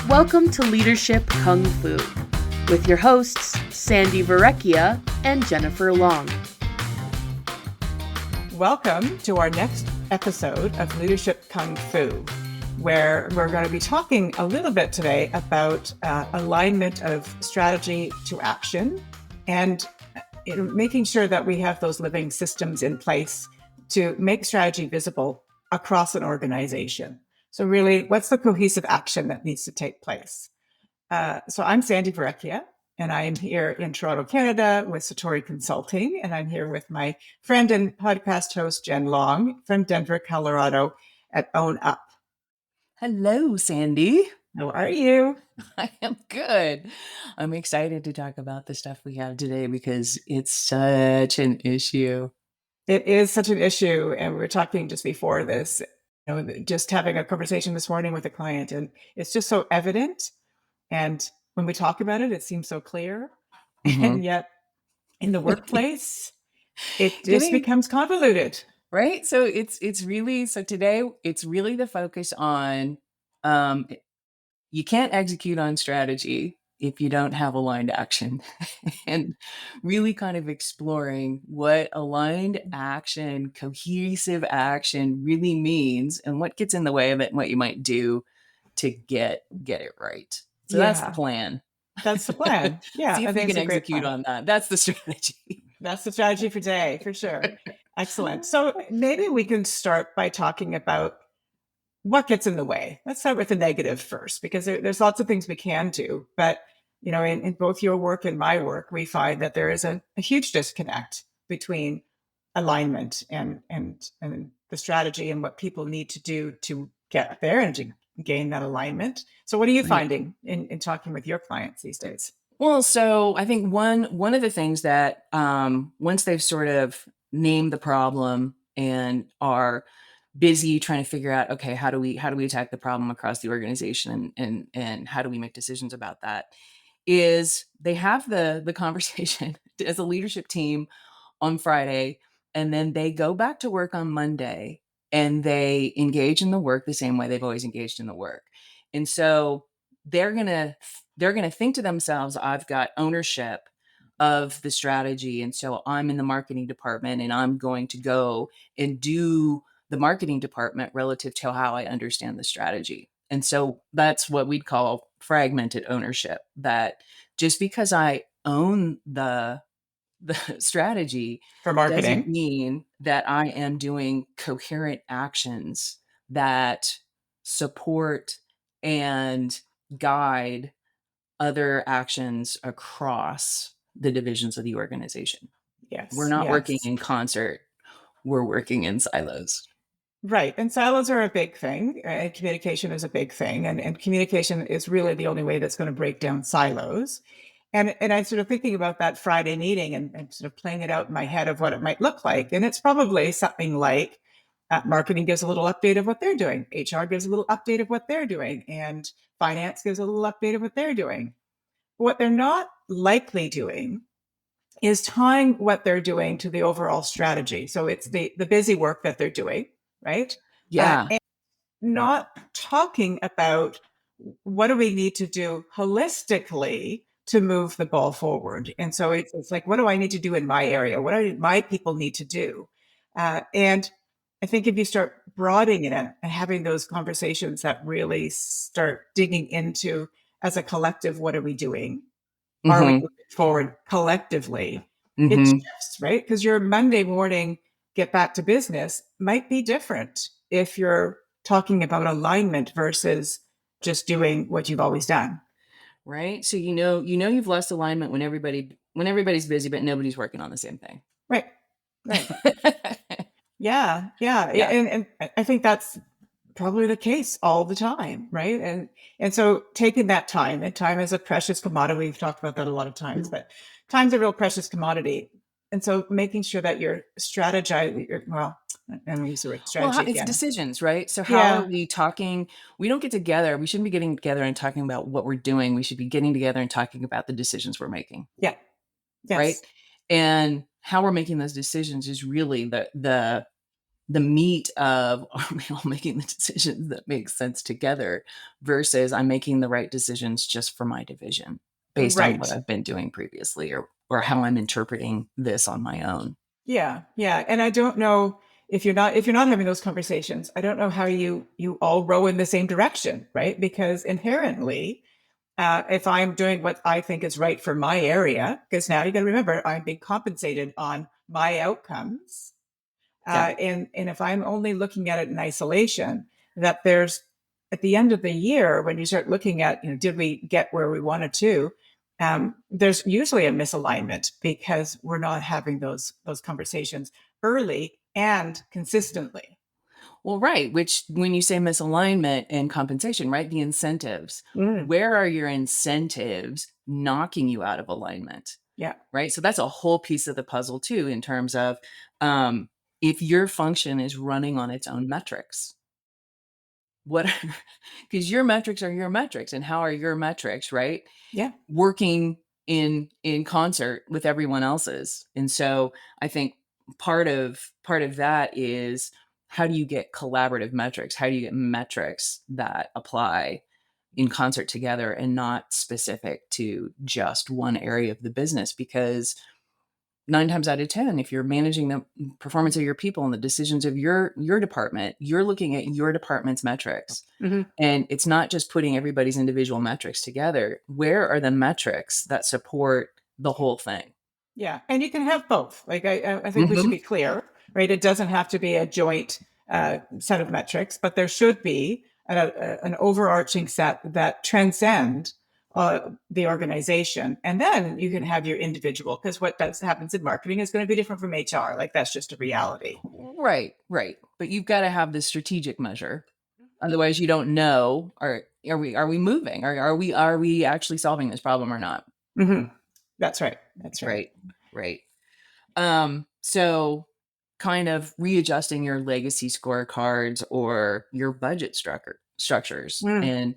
Welcome to Leadership Kung Fu with your hosts, Sandi and Jennifer Long. Welcome to our next episode of Leadership Kung Fu, where we're going to be talking a little bit today about alignment of strategy to action and making sure that we have those living systems in place to make strategy visible across an organization. So really, what's the cohesive action that needs to take place? So I'm Sandi and I am here in Toronto, Canada with Satori Consulting. And I'm here with my friend and podcast host, Jen Long from Denver, Colorado at Own Up. Hello, Sandi. How are you? I am good. I'm excited to talk about the stuff we have today because it's such an issue. It is such an issue. And we were talking just before this, just having a conversation this morning with a client, and it's just so evident. And when we talk about it, it seems so clear. Mm-hmm. And yet in the workplace, it just becomes convoluted. Right. So it's really, so today it's really the focus on, you can't execute on strategy if you don't have aligned action, and really kind of exploring what aligned action, cohesive action really means and what gets in the way of it and what you might do to get it right. So that's the plan. That's the plan. Yeah. See if we can execute on that. That's the strategy. That's the strategy for today, for sure. Excellent. So maybe we can start by talking about what gets in the way. Let's start with the negative first, because there's lots of things we can do. But, in both your work and my work, we find that there is a huge disconnect between alignment and the strategy and what people need to do to get there and to gain that alignment. So what are you finding in talking with your clients these days? Well, so I think one of the things that once they've sort of named the problem and are busy trying to figure out, okay, how do we attack the problem across the organization and how do we make decisions about that, is they have the conversation as a leadership team on Friday, and then they go back to work on Monday and they engage in the work the same way they've always engaged in the work. And so they're going to think to themselves, I've got ownership of the strategy. And so I'm in the marketing department and I'm going to go and do the marketing department relative to how I understand the strategy. And so that's what we'd call fragmented ownership, that just because I own the strategy for marketing doesn't mean that I am doing coherent actions that support and guide other actions across the divisions of the organization. Yes. We're not working in concert. We're working in silos. Right. And silos are a big thing. And communication is a big thing. And communication is really the only way that's going to break down silos. And I'm sort of thinking about that Friday meeting and sort of playing it out in my head of what it might look like. And it's probably something like marketing gives a little update of what they're doing. HR gives a little update of what they're doing. And finance gives a little update of what they're doing. What they're not likely doing is tying what they're doing to the overall strategy. So it's the busy work that they're doing, right? Yeah. And not talking about what do we need to do holistically to move the ball forward. And so it's like, what do I need to do in my area? What do my people need to do? And I think if you start broadening it and having those conversations that really start digging into, as a collective, what are we doing? Mm-hmm. Are we moving forward collectively? Mm-hmm. It shifts, right? Because your Monday morning get back to business might be different if you're talking about alignment versus just doing what you've always done. Right. So you've lost alignment when everybody's busy, but nobody's working on the same thing. Right. Yeah. And I think that's probably the case all the time, right? And so taking that time, and time is a precious commodity. We've talked about that a lot of times, but time's a real precious commodity. And so making sure that you're strategizing, I'm going to use the word strategy again. It's decisions, right? So how are we talking? We don't get together. We shouldn't be getting together and talking about what we're doing. We should be getting together and talking about the decisions we're making. Yeah. Yes. Right. And how we're making those decisions is really the the meat of are we all making the decisions that make sense together versus I'm making the right decisions just for my division based on what Right. I've been doing previously or how I'm interpreting this on my own. Yeah. Yeah. And I don't know if you're not having those conversations, I don't know how you all row in the same direction, right? Because inherently, if I'm doing what I think is right for my area, because now you got to remember I'm being compensated on my outcomes. Yeah. And if I'm only looking at it in isolation, that there's at the end of the year, when you start looking at, did we get where we wanted to? There's usually a misalignment because we're not having those conversations early and consistently. Well, right. Which, when you say misalignment and compensation, right? The incentives. Mm, Where are your incentives knocking you out of alignment? yeah. Right. So that's a whole piece of the puzzle, too, in terms of if your function is running on its own metrics, what, because your metrics are your metrics. And how are your metrics, right? Yeah. Working in concert with everyone else's. And so I think part of that is, how do you get collaborative metrics? How do you get metrics that apply in concert together and not specific to just one area of the business? Because 9 times out of 10, if you're managing the performance of your people and the decisions of your department, you're looking at your department's metrics. Hmm. And it's not just putting everybody's individual metrics together. Where are the metrics that support the whole thing? Yeah, and you can have both. Like I think we should Mhm. be clear, right? It doesn't have to be a joint set of metrics, but there should be an overarching set that transcend the organization, and then you can have your individual. Because what does happens in marketing is going to be different from HR. Like that's just a reality. Right, right. But you've got to have this strategic measure. Otherwise, you don't know, are we moving? Are we actually solving this problem or not? Hmm. That's right. That's right. Right, right. So kind of readjusting your legacy scorecards or your budget structures. Mm, And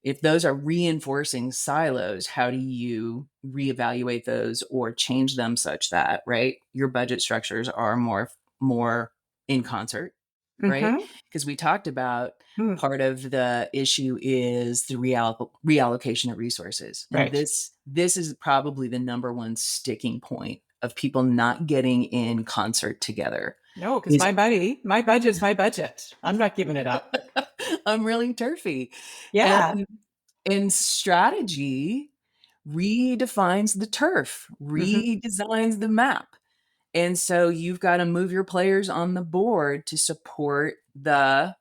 if those are reinforcing silos, how do you reevaluate those or change them such that, right, your budget structures are more in concert, right? hmm. Because we talked about Mm, part of the issue is the reallocation of resources. And right. this is probably the number one sticking point of people not getting in concert together. No, because Is my budget's my budget. I'm not giving it up. I'm really turfy. Yeah. And strategy redefines the turf, Hmm. redesigns the map. And so you've got to move your players on the board to support the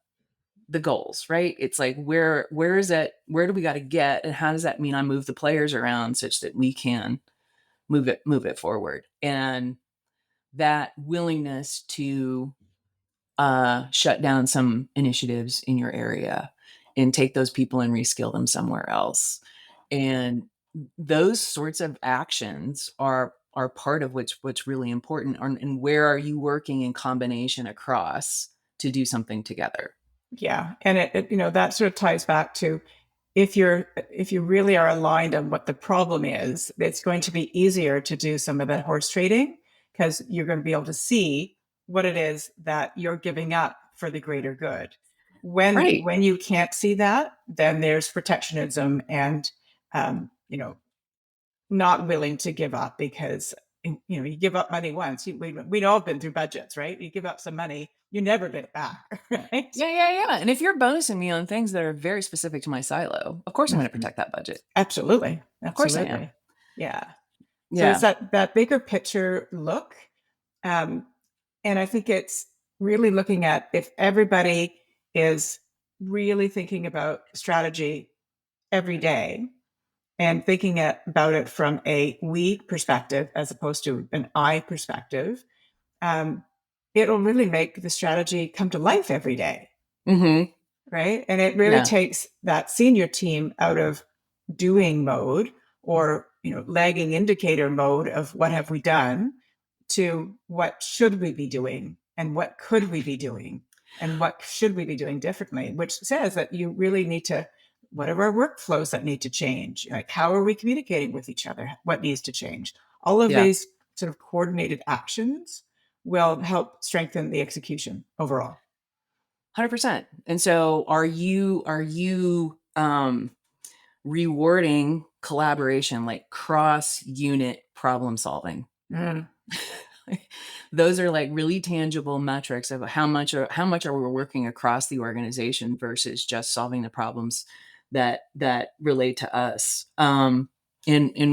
goals, right? It's like, where is it, where do we got to get, and how does that mean I move the players around such that we can move it forward? And that willingness to shut down some initiatives in your area and take those people and reskill them somewhere else. And those sorts of actions are part of what's really important. And where are you working in combination across to do something together? Yeah. And that sort of ties back to if you really are aligned on what the problem is, it's going to be easier to do some of that horse trading because you're going to be able to see what it is that you're giving up for the greater good. Right. When you can't see that, then there's protectionism and um, you know not willing to give up because you give up money once. We'd all been through budgets, right? You give up some money, you never get it back, right? Yeah. And if you're bonusing me on things that are very specific to my silo, of course I'm going to Mhm. protect that budget. Absolutely. Of course I am. Absolutely. Yeah. So it's Yeah. that bigger picture look. Um, and I think it's really looking at if everybody is really thinking about strategy every day and thinking about it from a we perspective as opposed to an I perspective, um, it'll really make the strategy come to life every day. Hmm. Right. And it really Yeah. takes that senior team out of doing mode or, lagging indicator mode of what have we done to what should we be doing and what could we be doing and what should we be doing differently, which says that you really need to, what are our workflows that need to change? Like, how are we communicating with each other? What needs to change? All of Yeah. these sort of coordinated actions will help strengthen the execution overall. 100%. And so are you rewarding collaboration, like cross unit problem solving? Mm. Those are like really tangible metrics of how much are we working across the organization versus just solving the problems that relate to us. And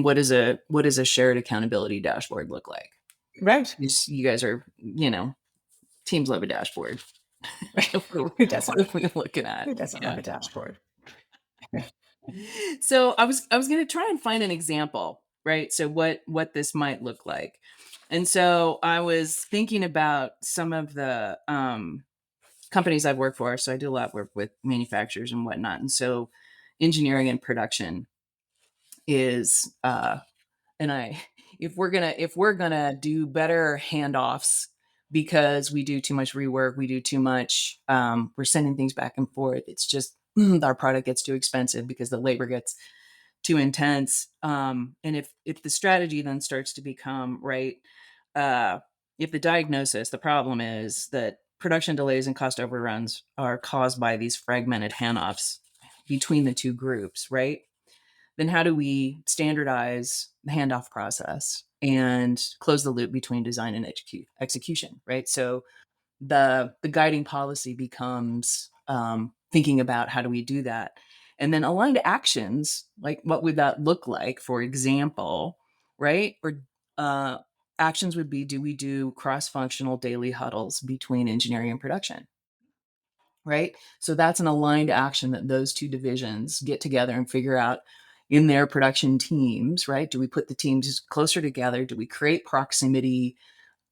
what is a shared accountability dashboard look like? Right. You guys are, teams love a dashboard. Who doesn't? What are we looking at? Who doesn't love a dashboard? So I was going to try and find an example, right? So what this might look like. And so I was thinking about some of the companies I've worked for. So I do a lot of work with manufacturers and whatnot. And so engineering and production is if we're gonna do better handoffs because we do too much rework, we do too much, we're sending things back and forth. It's just our product gets too expensive because the labor gets too intense. And if the strategy then starts to become right, if the diagnosis, the problem is that production delays and cost overruns are caused by these fragmented handoffs between the two groups, right? Then how do we standardize the handoff process and close the loop between design and execution, right? So the guiding policy becomes thinking about how do we do that, and then aligned actions, like what would that look like, for example, right? Or actions would be, do we do cross-functional daily huddles between engineering and production? Right. So that's an aligned action that those two divisions get together and figure out in their production teams, right? Do we put the teams closer together? Do we create proximity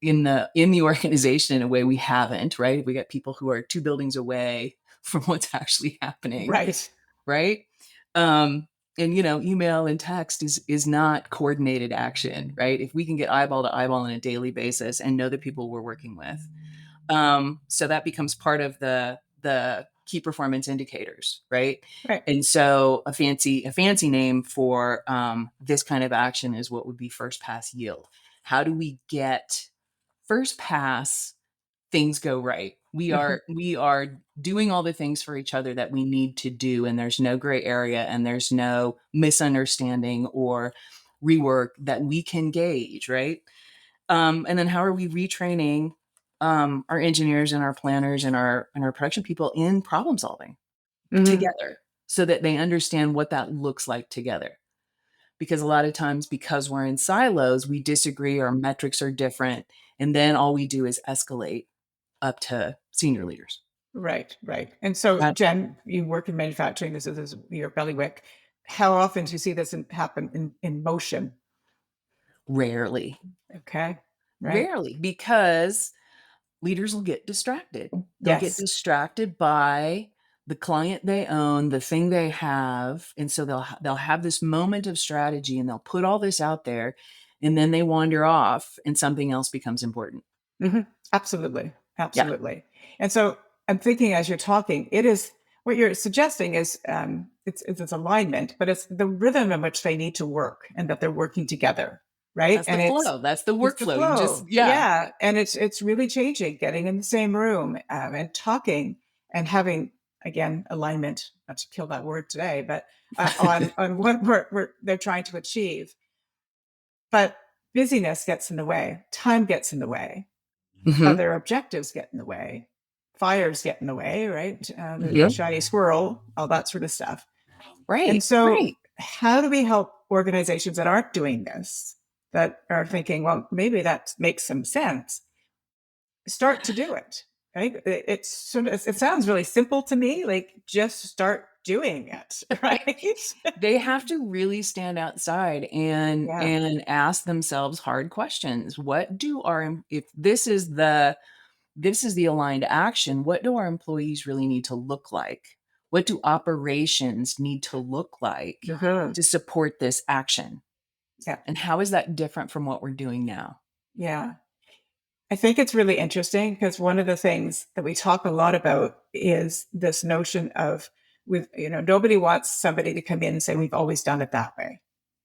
in the organization in a way we haven't, right? We got people who are 2 buildings away from what's actually happening. Right. Right. And email and text is not coordinated action, right? If we can get eyeball to eyeball on a daily basis and know the people we're working with. So that becomes part of the key performance indicators, right? Right. And so a fancy name for this kind of action is what would be first pass yield. How do we get first pass things go right? We are doing all the things for each other that we need to do, and there's no gray area, and there's no misunderstanding or rework that we can gauge, right? And then how are we retraining our engineers and our planners and our production people in problem solving together, so that they understand what that looks like together? Because a lot of times, because we're in silos, we disagree, our metrics are different, and then all we do is escalate up to senior leaders. Right. And so, Jen, you work in manufacturing. This is your bellywick. How often do you see this happen in motion? Rarely. Okay. Right. Rarely, because leaders will get distracted. They'll get distracted by the client they own, the thing they have. And so they'll have this moment of strategy and they'll put all this out there, and then they wander off and something else becomes important. Mm-hmm. Absolutely. Yeah. And so I'm thinking, as you're talking, it is what you're suggesting is it's alignment, but it's the rhythm in which they need to work and that they're working together. Right. That's the flow. That's the workflow. Yeah. And it's really changing, getting in the same room and talking and having, again, alignment, not to kill that word today, but on what they're trying to achieve. But busyness gets in the way, time gets in the way, other objectives get in the way, fires get in the way, right? The shiny squirrel, all that sort of stuff. Right. And so how do we help organizations that aren't doing this, that are thinking, well, maybe that makes some sense, start to do it, right? It sounds really simple to me, like just start doing it, right? They have to really stand outside and ask themselves hard questions. What do if this is the aligned action, what do our employees really need to look like? What do operations need to look like to support this action? Yeah. And how is that different from what we're doing now? Yeah. I think it's really interesting because one of the things that we talk a lot about is this notion of, nobody wants somebody to come in and say, we've always done it that way.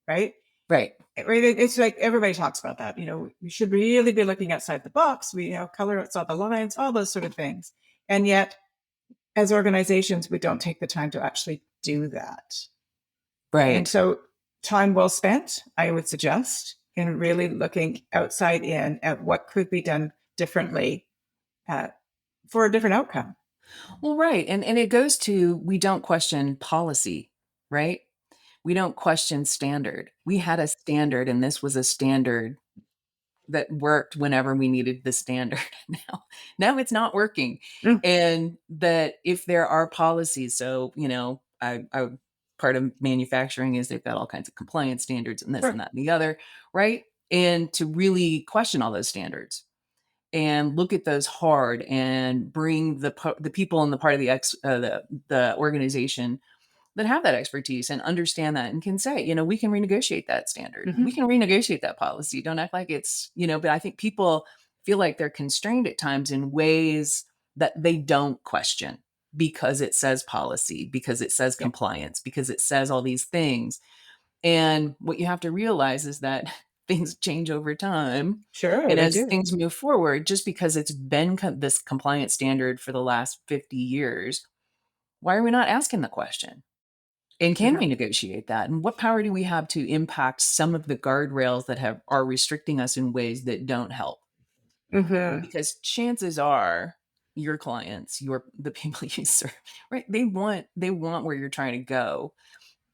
Right. Right. It's like everybody talks about that. We should really be looking outside the box. Color outside the lines, all those sort of things. And yet, as organizations, we don't take the time to actually do that. And Right. so, time well spent, I would suggest, in really looking outside in at what could be done differently for a different outcome. Well, right. And it goes to, we don't question policy, right? We don't question standard. We had a standard, and this was a standard that worked whenever we needed the standard. Now it's not working. Mm. And that if there are policies, so, I part of manufacturing is they've got all kinds of compliance standards and this and Sure. that and the other, right? And to really question all those standards and look at those hard and bring the people in the part of the organization that have that expertise and understand that and can say, we can renegotiate that standard. Mm-hmm. We can renegotiate that policy. Don't act like it's, but I think people feel like they're constrained at times in ways that they don't question because it says policy, because it says Yeah. compliance, because it says all these things. And what you have to realize is that things change over time. Sure, And they as do. things move forward, just because it's been this compliance standard for the last 50 years, why are we not asking the question? And can we negotiate that? And what power do we have to impact some of the guardrails that are restricting us in ways that don't help? Mm-hmm. Because chances are your clients, the people you serve, right? They want where you're trying to go.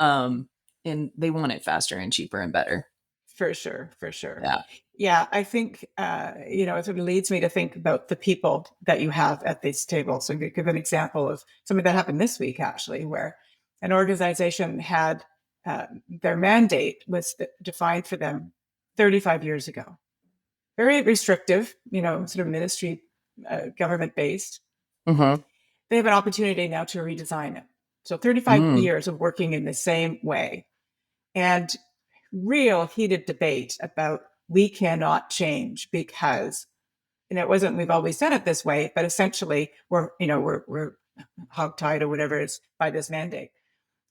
And they want it faster and cheaper and better. For sure. Yeah. Yeah, I think, it sort of leads me to think about the people that you have at this table. So to give an example of something that happened this week, actually, where an organization had their mandate was defined for them 35 years ago. Very restrictive, sort of ministry, government based. Mm-hmm. They have an opportunity now to redesign it. So 35 years of working in the same way. And real heated debate about we cannot change because, it wasn't we've always done it this way, but essentially we're hogtied or whatever it is by this mandate.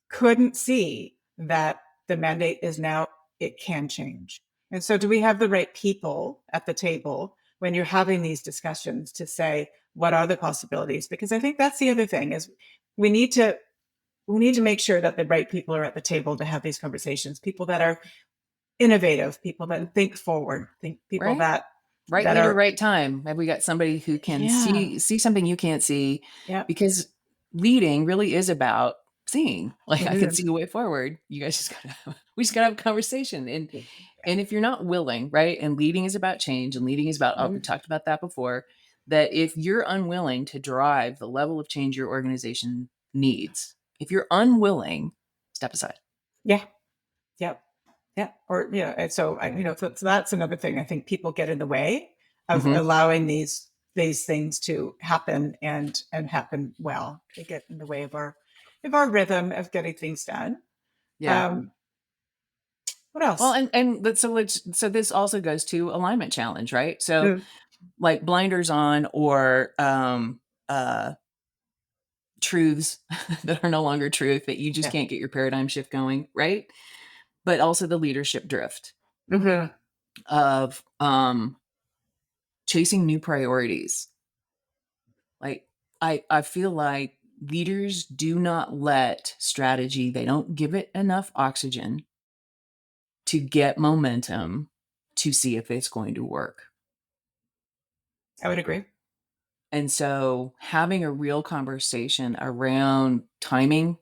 Couldn't see that the mandate is now it can change. And so do we have the right people at the table when you're having these discussions to say what are the possibilities? Because I think that's the other thing is we need to make sure that the right people are at the table to have these conversations, people that are innovative, people that think forward, people Right. that Right leader, right time. Have we got somebody who can see something you can't see? Yeah. Because leading really is about seeing. Like I can Mhm. see a way forward. You guys we just gotta have a conversation. And if you're not willing, right? And leading is about change, and leading is about we talked about that before. That if you're unwilling to drive the level of change your organization needs, if you're unwilling, step aside. Yeah. Yep. Yeah. Or, and so, so that's another thing. I think people get in the way of Mhm. allowing these things to happen and happen well. They get in the way of our rhythm of getting things done. Yeah. What else? Well, so this also goes to alignment challenge, right? So Mm. like blinders on or truths that are no longer truth that you just Yeah. can't get your paradigm shift going, right? But also the leadership drift Mm-hmm. of chasing new priorities. Like I feel like leaders do not let strategy, they don't give it enough oxygen to get momentum to see if it's going to work. I would agree. And so having a real conversation around timing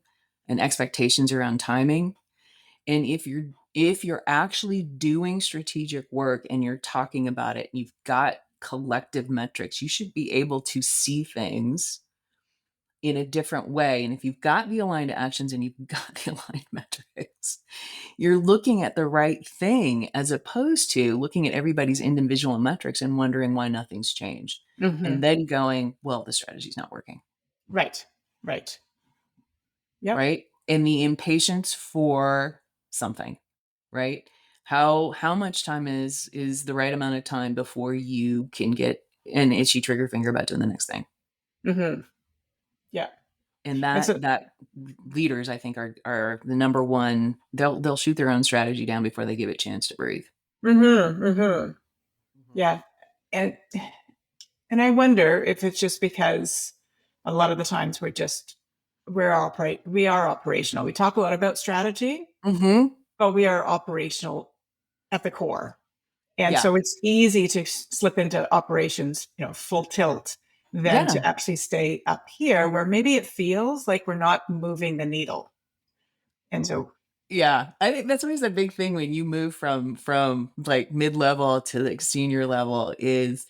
and expectations around timing. And if you're actually doing strategic work and you're talking about it, and you've got collective metrics, you should be able to see things in a different way. And if you've got the aligned actions and you've got the aligned metrics, you're looking at the right thing as opposed to looking at everybody's individual metrics and wondering why nothing's changed. Mm-hmm. And then going, well, the strategy's not working. Right. Yep. Right. And the impatience for something, right? How much time is the right amount of time before you can get an itchy trigger finger about doing the next thing? Mm-hmm. Yeah. And And so, that leaders, I think, are the number one. They'll shoot their own strategy down before they give it a chance to breathe. Mhm. yeah. And I wonder if it's just because a lot of the times we are operational. We talk a lot about strategy, Mhm. but we are operational at the core. And Yeah. so it's easy to slip into operations, full tilt than Yeah. to actually stay up here where maybe it feels like we're not moving the needle. And so, Yeah. I think that's always a big thing when you move from like mid-level to like senior level is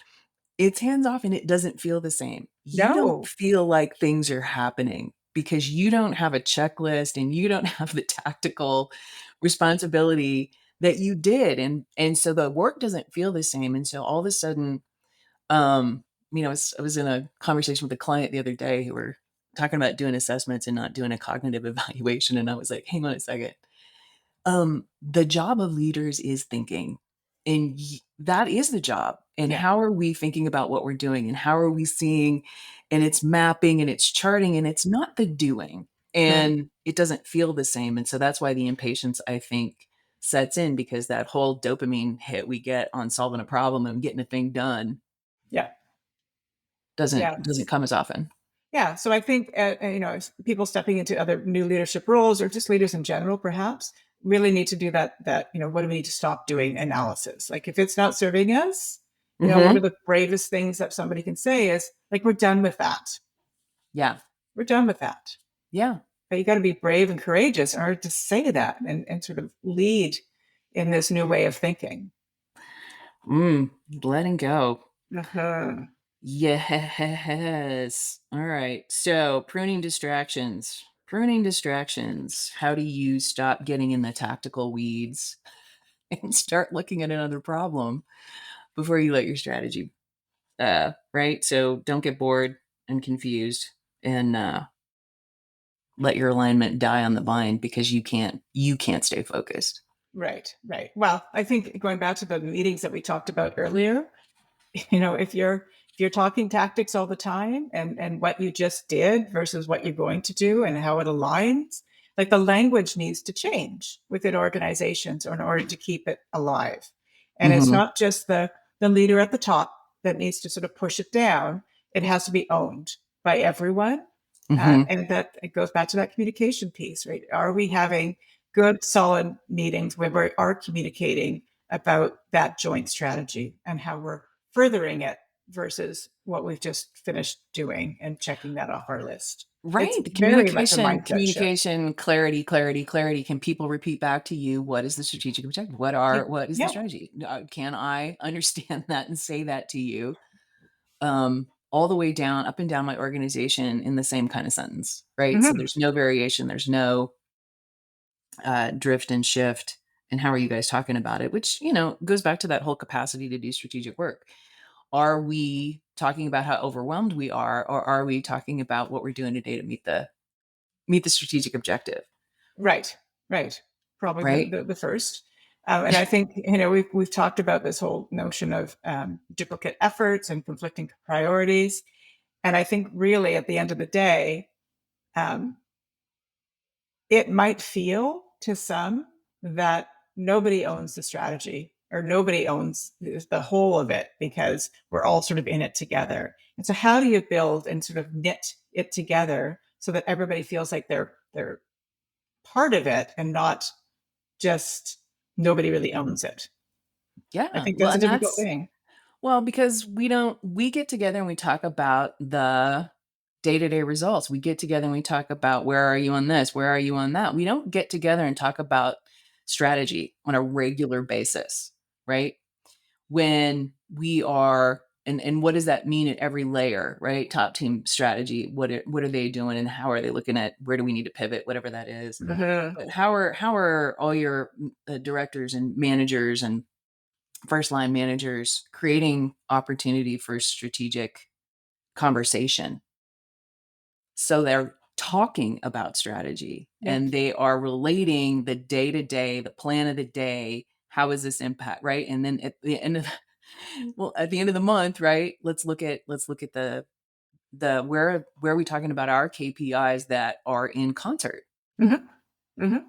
it's hands off and it doesn't feel the same. You don't no, feel like things are happening because you don't have a checklist and you don't have the tactical responsibility that you did. And so the work doesn't feel the same. And so all of a sudden, I was in a conversation with a client the other day who were talking about doing assessments and not doing a cognitive evaluation. And I was like, hang on a second. The job of leaders is thinking, and that is the job. And yeah, how are we thinking about what we're doing, and how are we seeing, and it's mapping and it's charting, and it's not the doing, right, and it doesn't feel the same. And so that's why the impatience, I think, sets in, because that whole dopamine hit we get on solving a problem and getting a thing done yeah, doesn't yeah. doesn't come as often. Yeah. So I think, people stepping into other new leadership roles or just leaders in general, perhaps really need to do what do we need to stop doing analysis? Like if it's not serving us, one of Hmm. the bravest things that somebody can say is like, we're done with that. Yeah. We're done with that. Yeah. But you got to be brave and courageous in order to say that and sort of lead in this new way of thinking. Letting go. Uh-huh. Yes. All right. So, pruning distractions. Pruning distractions. How do you stop getting in the tactical weeds and start looking at another problem before you let your strategy right? So, don't get bored and confused, and let your alignment die on the vine because you can't stay focused. Right, right. Well, I think going back to the meetings that we talked about earlier, if you're talking tactics all the time and what you just did versus what you're going to do and how it aligns, like the language needs to change within organizations in order to keep it alive. And it's Mhm. not just the leader at the top that needs to sort of push it down. It has to be owned by everyone. Mhm. And that it goes back to that communication piece, right? Are we having good, solid meetings where we are communicating about that joint strategy and how we're furthering it versus what we've just finished doing and checking that off our list? It's Right. The very much a communication, mindset shift. communication, clarity, clarity, clarity. Can people repeat back to you what is the strategic objective? What is the Yeah. strategy? Can I understand that and say that to you? All the way down, up and down my organization in the same kind of sentence, right? So Mhm. there's no variation, there's no drift and shift. And how are you guys talking about it? Which, goes back to that whole capacity to do strategic work. Are we talking about how overwhelmed we are, or are we talking about what we're doing today to meet the strategic objective, Right. Right. Probably right? the first. And I think, we've talked about this whole notion of duplicate efforts and conflicting priorities. And I think really at the end of the day, um, it might feel to some that nobody owns the strategy or nobody owns the whole of it because we're all sort of in it together. And so how do you build and sort of knit it together so that everybody feels like they're part of it and not just nobody really owns it? I Yeah. think Well, that's a and difficult that's thing. well because we get together and we talk about the day-to-day results. We get together and we talk about where are you on this, where are you on that. We don't get together and talk about strategy on a regular basis, right? When we are and what does that mean at every layer, right? Top team strategy, what are they doing and how are they looking at where do we need to pivot, whatever that is. Mhm. But how are all your directors and managers and first line managers creating opportunity for strategic conversation, so they're talking about strategy Yep. and they are relating the day to day, the plan of the day, how is this impact, right? And then at the end of at the end of the month, right, let's look at the where are we talking about our KPIs that are in concert? Mhm. Mhm.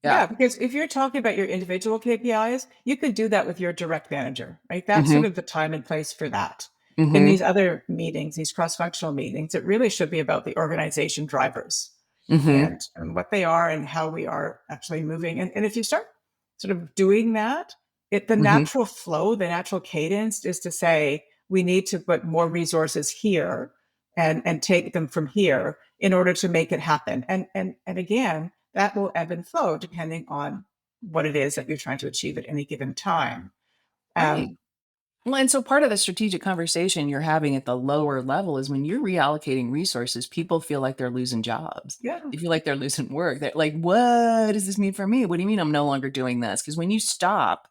Yeah. Yeah, because if you're talking about your individual KPIs, you could do that with your direct manager, right? That's Mm-hmm. sort of the time and place for that. In Mm-hmm. these other meetings, these cross-functional meetings, it really should be about the organization drivers Mm-hmm. and what they are and how we are actually moving. And if you start sort of doing that, the Mm-hmm. natural flow, the natural cadence is to say, we need to put more resources here and take them from here in order to make it happen. And again, that will ebb and flow depending on what it is that you're trying to achieve at any given time. Right. Um, Well, and so part of the strategic conversation you're having at the lower level is when you're reallocating resources, people feel like they're losing jobs. yeah. They feel like they're losing work. They're like, what does this mean for me? What do you mean I'm no longer doing this? Because when you stop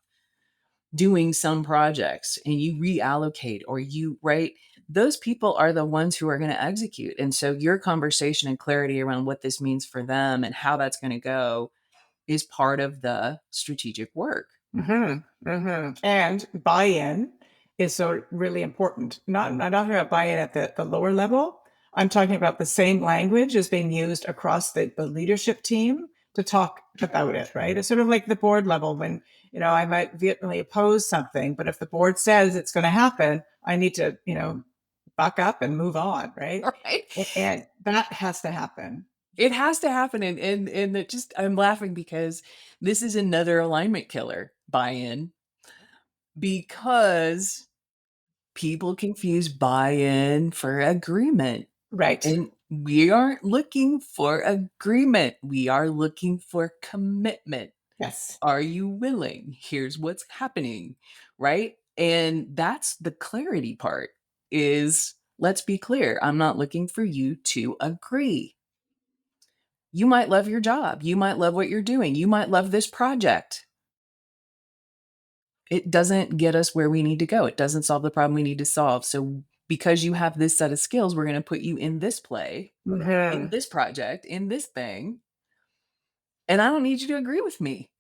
doing some projects and you reallocate or you, right, those people are the ones who are going to execute. And so your conversation and clarity around what this means for them and how that's going to go is part of the strategic work. And buy-in is so really important. I'm not talking about buy-in at the lower level. I'm talking about the same language is being used across the leadership team to talk about it, right? It's sort of like the board level when, I might vehemently oppose something, but if the board says it's going to happen, I need to, buck up and move on, right? Right. And that has to happen. It has to happen. And it just, I'm laughing because this is another alignment killer, buy-in, because people confuse buy-in for agreement. Right. And we aren't looking for agreement. We are looking for commitment. Yes. Are you willing? Here's what's happening, right? And that's the clarity part is, let's be clear. I'm not looking for you to agree. You might love your job. You might love what you're doing. You might love this project. It doesn't get us where we need to go. It doesn't solve the problem we need to solve. So because you have this set of skills, we're going to put you in this play, in Mhm. this project, in this thing, and I don't need you to agree with me.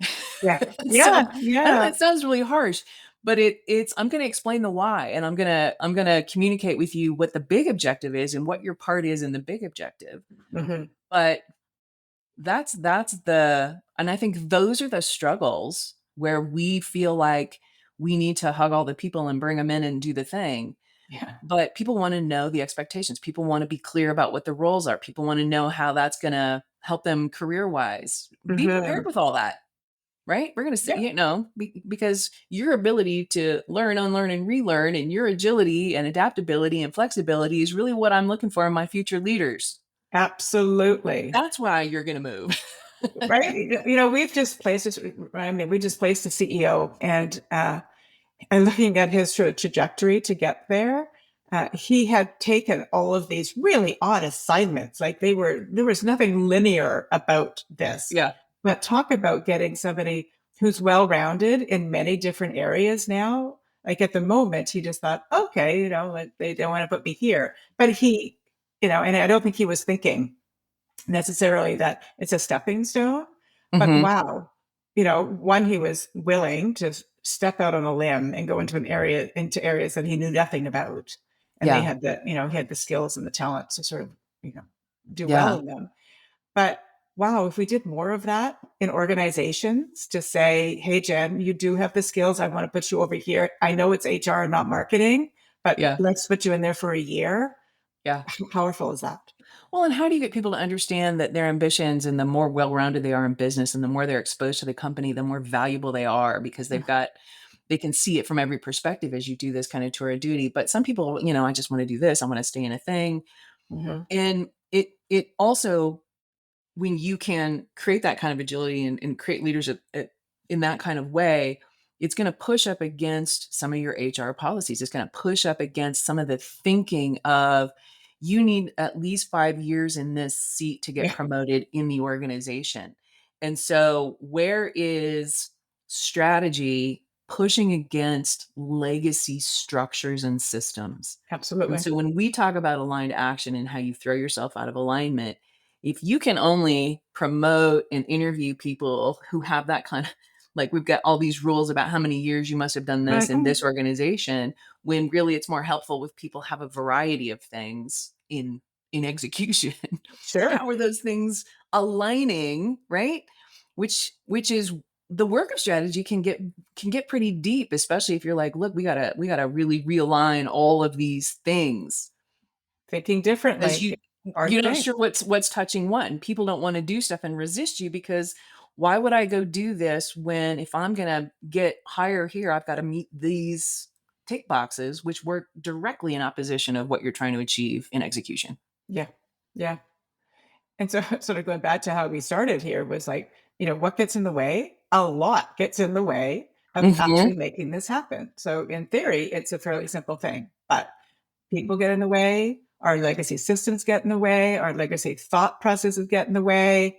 Yeah. So Yeah. I know Yeah. that sounds really harsh, but it's I'm going to explain the why, and I'm going to communicate with you what the big objective is and what your part is in the big objective. Mhm. But that's the, and I think those are the struggles where we feel like we need to hug all the people and bring them in and do the thing. Yeah. But people want to know the expectations. People want to be clear about what the roles are. People want to know how that's going to help them career wise. Be prepared Mhm. with all that, right? We're going to say, Yeah. because your ability to learn, unlearn, and relearn, and your agility and adaptability and flexibility is really what I'm looking for in my future leaders. Absolutely. That's why you're going to move. Right. We've just placed this, I mean, we just placed a CEO and looking at his sort of trajectory to get there, he had taken all of these really odd assignments. Like there was nothing linear about this. Yeah. But talk about getting somebody who's well-rounded in many different areas now. Like at the moment, he just thought, okay, like they don't want to put me here. But and I don't think he was thinking necessarily that it's a stepping stone. But Hmm. wow, one, he was willing to step out on a limb and go into areas that he knew nothing about. And they Yeah. had he had the skills and the talent to sort of, you know, do well Yeah. in them. But wow, if we did more of that in organizations to say, hey, Jen, you do have the skills. I want to put you over here. I know it's HR and not marketing, but Yeah. let's put you in there for a year. Yeah. How powerful is that? Well, and how do you get people to understand that their ambitions, and the more well-rounded they are in business and the more they're exposed to the company, the more valuable they are, because they can see it from every perspective as you do this kind of tour of duty. But some people, I just want to do this. I want to stay in a thing. Mhm. And it also, when you can create that kind of agility and create leadership in that kind of way, it's going to push up against some of your HR policies. It's going to push up against some of the thinking of, you need at least 5 years in this seat to get Yeah, promoted in the organization. And so where is strategy pushing against legacy structures and systems? And absolutely. so when we talk about aligned action and how you throw yourself out of alignment, if you can only promote and interview people who have that kind of Like we've got all these rules about how many years you must have done this in this organization, when really it's more helpful if people have a variety of things in execution. Sure. How are those things aligning, right? Which is the work of strategy can get pretty deep, especially if you're like, look, we gotta really realign all of these things, Thinking because differently. Hard you're not thing. sure what's touching what, and people don't want to do stuff and resist you, because why would I go do this when, if I'm gonna get higher here, I've got to meet these tick boxes which work directly in opposition of what you're trying to achieve in execution. Yeah. Yeah. And so sort of going back to how we started here was like, what gets in the way? A lot gets in the way of Hmm. actually making this happen. So in theory, it's a fairly simple thing, but people get in the way, our legacy systems get in the way, our legacy thought processes get in the way.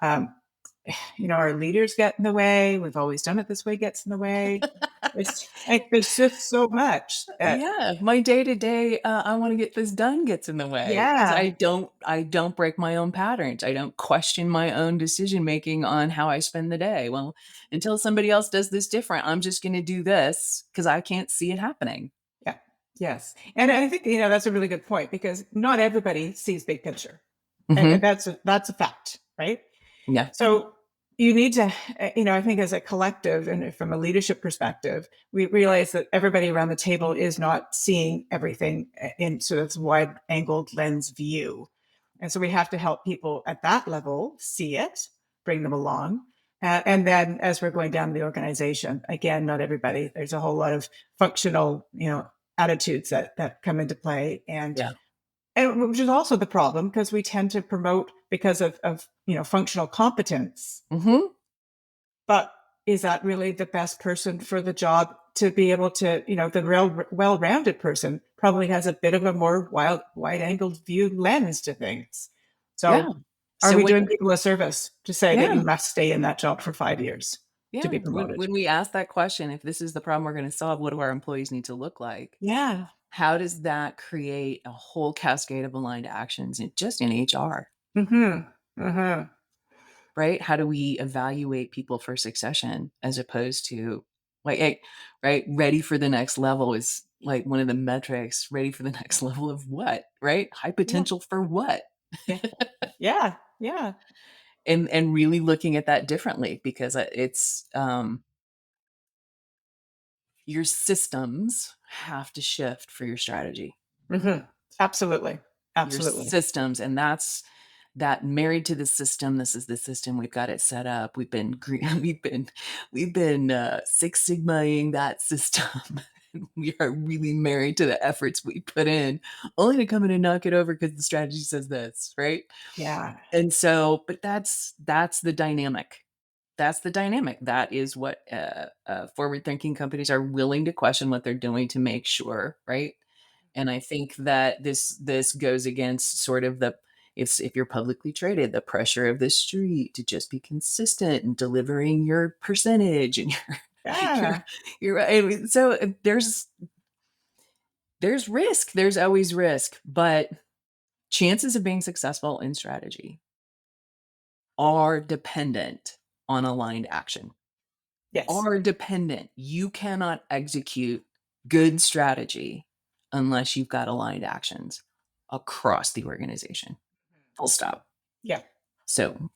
Um, our leaders get in the way. We've always done it this way gets in the way. There's just so much. Yeah, my day to day, I want to get this done gets in the way, because Yeah, I don't break my own patterns. I don't question my own decision making on how I spend the day. Well, until somebody else does this different, I'm just going to do this because I can't see it happening. yeah, yes. And I think, that's a really good point because not everybody sees big picture. And Hmm. that's a fact, right? Yeah. So you need to, I think as a collective and from a leadership perspective, we realize that everybody around the table is not seeing everything in sort of wide angled lens view. And so we have to help people at that level see it, bring them along. And then as we're going down the organization, again, not everybody, there's a whole lot of functional, attitudes that come into play. Yeah. And which is also the problem because we tend to promote because of functional competence. Hmm. But is that really the best person for the job to be able to, the real well-rounded person probably has a bit of a more wide-angled view lens to things. Yeah. So are So we doing people a service to say that yeah, you must stay in that job for 5 years to yeah. be When promoted? when we ask that question, if this is the problem we're going to solve, what do our employees need to look like? Yeah. How does that create a whole cascade of aligned actions just in HR? Mm-hmm. Mm-hmm. Right? How do we evaluate people for succession, as opposed to like, right? Ready for the next level is like one of the metrics. Ready for the next level of what? Right? High Yeah. potential for what? Yeah. Yeah. Yeah. And really looking at that differently, because it's your systems have to shift for your strategy. Mm-hmm. Absolutely. Your Absolutely. systems, and that's that married to the system. This is the system. We've got it set up. We've been Six Sigmaing that system. We are really married to the efforts we put in, only to come in and knock it over because the strategy says this, right? Yeah. And so, but that's the dynamic. That's the dynamic. That is what forward-thinking companies are willing to question what they're doing to make sure, right? And I think that this goes against sort of the, if you're publicly traded, the pressure of the street to just be consistent and delivering your percentage and your Yeah. your I mean, so there's risk. There's always risk, but chances of being successful in strategy are dependent on aligned action. Yes. Are dependent. You cannot execute good strategy unless you've got aligned actions across the organization. Full stop. Yeah. So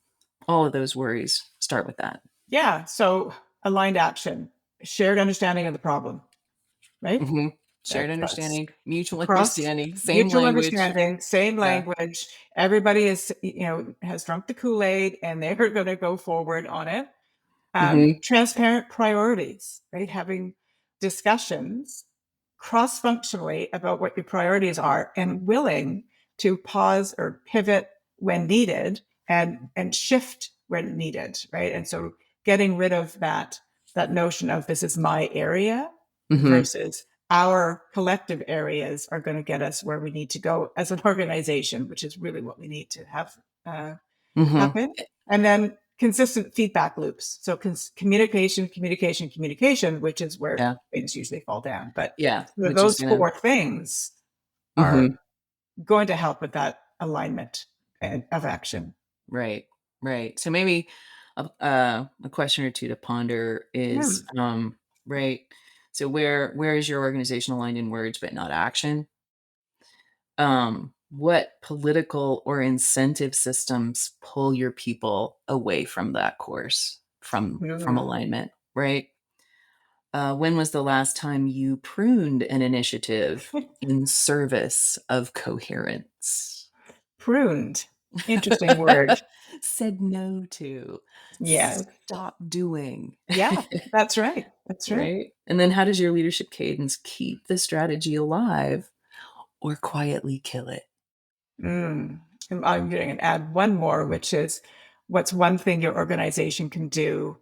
all of those worries start with that. Yeah. So aligned action, shared understanding of the problem, right? Hmm. Shared That's understanding, mutual across understanding, same mutual language. understanding, same Yeah. language. Everybody is, has drunk the Kool-Aid and they're going to go forward on it. Hmm. Transparent priorities, right? Having discussions cross-functionally about what your priorities are and willing to pause or pivot when needed and shift when needed, right? And so getting rid of that notion of this is my area Hmm. versus our collective areas are going to get us where we need to go as an organization, which is really what we need to have uh, Hmm. happen. And then consistent feedback loops. So communication, communication, communication, which is where Yeah. things usually fall down. But Yeah. Which is those gonna. four things are Hmm. going to help with that alignment of action. Right. Right. So maybe a question or two to ponder is, right. So where is your organization aligned in words but not action? What political or incentive systems pull your people away from that course, from Mm. alignment, right? When was the last time you pruned an initiative in service of coherence? Pruned. Interesting word. Said no to, Yes. stop doing, Yeah, that's right. That's right. right? And then how does your leadership cadence keep the strategy alive or quietly kill it? Mm. And I'm going to add one more, which is what's one thing your organization can do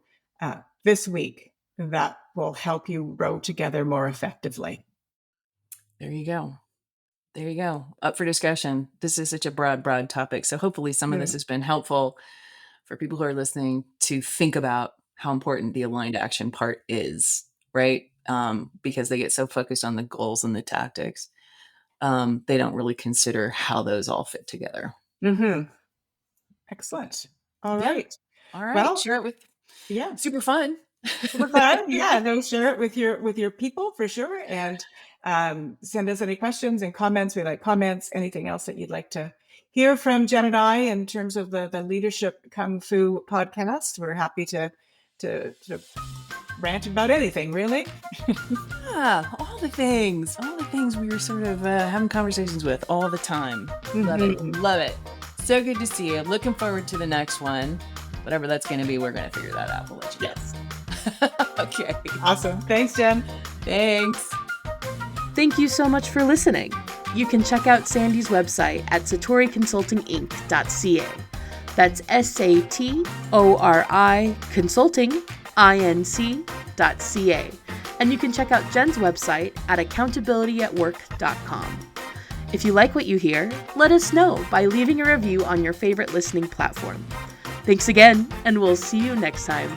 this week that will help you row together more effectively? There you go. There you go. Up for discussion. This is such a broad topic. So hopefully some of this Mm. has been helpful for people who are listening to think about how important the aligned action part is, right? Because they get so focused on the goals and the tactics, they don't really consider how those all fit together. Mm-hmm. Excellent. All Yeah. right. All right. Well, Share it with yeah. super fun. Super fun. Yeah, no, share it with your people for sure. And send us any questions and comments. We like comments. Anything else that you'd like to hear from Jen and I in terms of the Leadership Kung Fu podcast? We're happy to rant about anything, really. Yeah, all the things we were sort of having conversations with all the time. Love it. Mhm. Love it. So good to see you. Looking forward to the next one. Whatever that's going to be, we're going to figure that out. We'll let you know. Yes. Okay. Awesome. Thanks, Jen. Thanks. Thank you so much for listening. You can check out Sandy's website at satoriconsultinginc.ca. That's SATORI Consulting INC.ca. And you can check out Jen's website at accountabilityatwork.com. If you like what you hear, let us know by leaving a review on your favorite listening platform. Thanks again, and we'll see you next time.